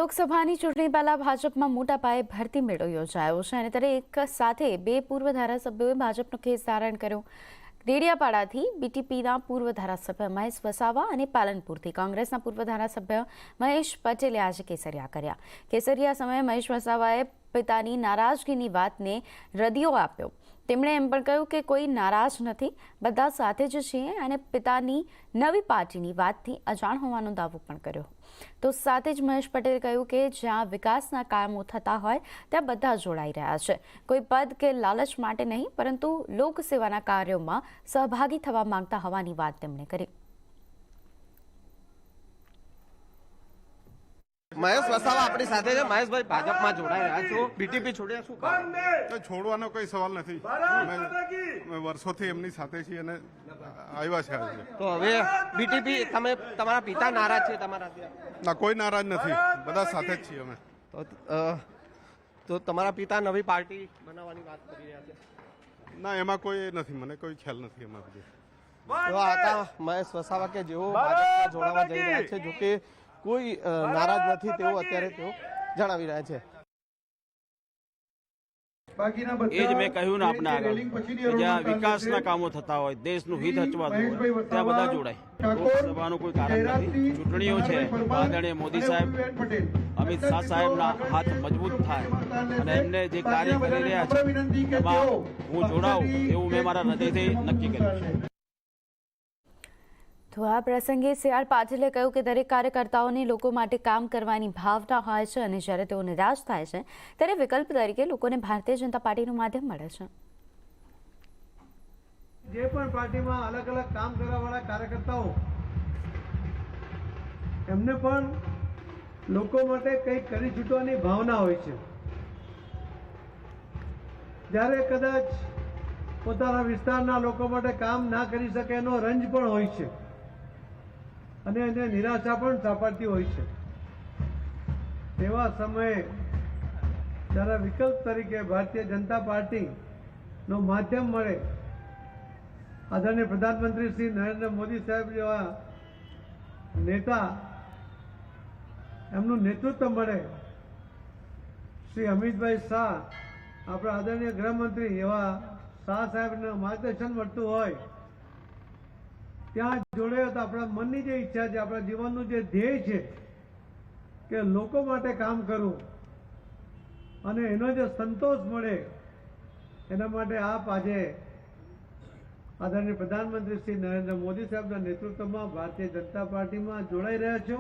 લોકસભાની ચૂંટણી પહેલા ભાજપમાં મોટા પાયે ભરતી મેળો યોજાયો છે અને ત્યારે એક સાથે બે પૂર્વ ધારાસભ્યોએ ભાજપનો ખેસ ધારણ કર્યો. ડેડિયાપાડાથી બીટીપીના પૂર્વ ધારાસભ્ય મહેશ વસાવા અને પાલનપુરથી કોંગ્રેસના પૂર્વ ધારાસભ્ય મહેશ પટેલે આજે કેસરિયા કર્યા. કેસરિયા સમયે મહેશ વસાવાએ પિતાની નારાજગીની વાતને રદિયો આપ્યો. તેમણે એમ પણ કહ્યું કે કોઈ નારાજ નથી, બધા સાથે જ છીએ અને પિતાની નવી પાર્ટીની વાતથી અજાણ હોવાનો દાવો પણ કર્યો. તો સાથે જ મહેશ પટેલે કહ્યું કે જ્યાં વિકાસના કામો થતા હોય ત્યાં બધા જોડાઈ રહ્યા છે. કોઈ પદ કે લાલચ માટે નહીં, પરંતુ લોકસેવાના કાર્યોમાં સહભાગી થવા માંગતા હોવાની વાત તેમણે કરી. મહેશ વસાવા આપણી સાથે છે. મહેશભાઈ, ભાજપમાં જોડાઈ રહ્યા છો, બીટીપી છોડ્યા, શું કારણ? છોડવાનો કોઈ સવાલ નથી. અમે વર્ષોથી એમની સાથે છીએ અને આવ્યા છે આજે. તો હવે બીટીપી, તમે તમારા પિતા નારાજ છે તમારાથી? ના, કોઈ નારાજ નથી, બધા સાથે જ છીએ અમે. તો તમારા પિતા નવી પાર્ટી બનાવવાની વાત કરી રહ્યા છે? ના, એમાં કોઈ નથી, મને કોઈ ખ્યાલ નથી એમાં બધું. તો આ હતા મહેશ વસાવા કે જેઓ ભાજપમાં જોડાવા જઈ રહ્યા છે. જોકે કોઈ નારાજ નથી તેવું અત્યારે તેઓ જણાવી રહ્યા છે. એ જ મેં કહ્યું ને આપને આગળ, જ્યાં વિકાસના કામો થતા હોય, દેશનું હિત હચવાતું હોય ત્યાં બધા જોડાય. લોકસભાનું કોઈ કારણ નથી. ચૂંટણીઓ છે, આદરણીય મોદી સાહેબ, અમિત શાહ સાહેબના હાથ મજબૂત થાય અને એમને જે કાર્ય કરી રહ્યા છે એમાં હું જોડાઉં એવું મેં મારા હૃદયથી નક્કી કર્યું છે. તો આ પ્રસંગે સી.આર. પાટીલે કહ્યું કે દરેક કાર્યકર્તાઓને લોકો માટે કામ કરવાની ભાવના હોય છે અને જ્યારે તેઓ નિરાશ થાય છે ત્યારે વિકલ્પ તરીકે લોકોને ભારતીય જનતા પાર્ટીનું માધ્યમ મળે છે. જે પણ પાર્ટીમાં અલગ અલગ કામ કરવાવાળા કાર્યકર્તાઓ, એમને પણ લોકો માટે કંઈક કરી છૂટવાની ભાવના હોય છે. જ્યારે કદાચ પોતાના વિસ્તારના લોકો માટે કામ ના કરી શકે એનો રંજ પણ હોય છે અને એને નિરાશા પણ સાંપડતી હોય છે. તેવા સમયે જ્યારે વિકલ્પ તરીકે ભારતીય જનતા પાર્ટીનો માધ્યમ મળે, આદરણીય પ્રધાનમંત્રી શ્રી નરેન્દ્ર મોદી સાહેબ જેવા નેતા, એમનું નેતૃત્વ મળે, શ્રી અમિતભાઈ શાહ, આપણા આદરણીય ગૃહમંત્રી એવા શાહ સાહેબનું માર્ગદર્શન મળતું હોય, ત્યાં જોડે તો આપણા મનની જે ઈચ્છા છે, આપણા જીવનનું જે ધ્યેય છે કે લોકો માટે કામ કરવું અને એનો જે સંતોષ મળે, એના માટે આપ આજે આદરણીય પ્રધાનમંત્રી શ્રી નરેન્દ્ર મોદી સાહેબના નેતૃત્વમાં ભારતીય જનતા પાર્ટીમાં જોડાઈ રહ્યા છો.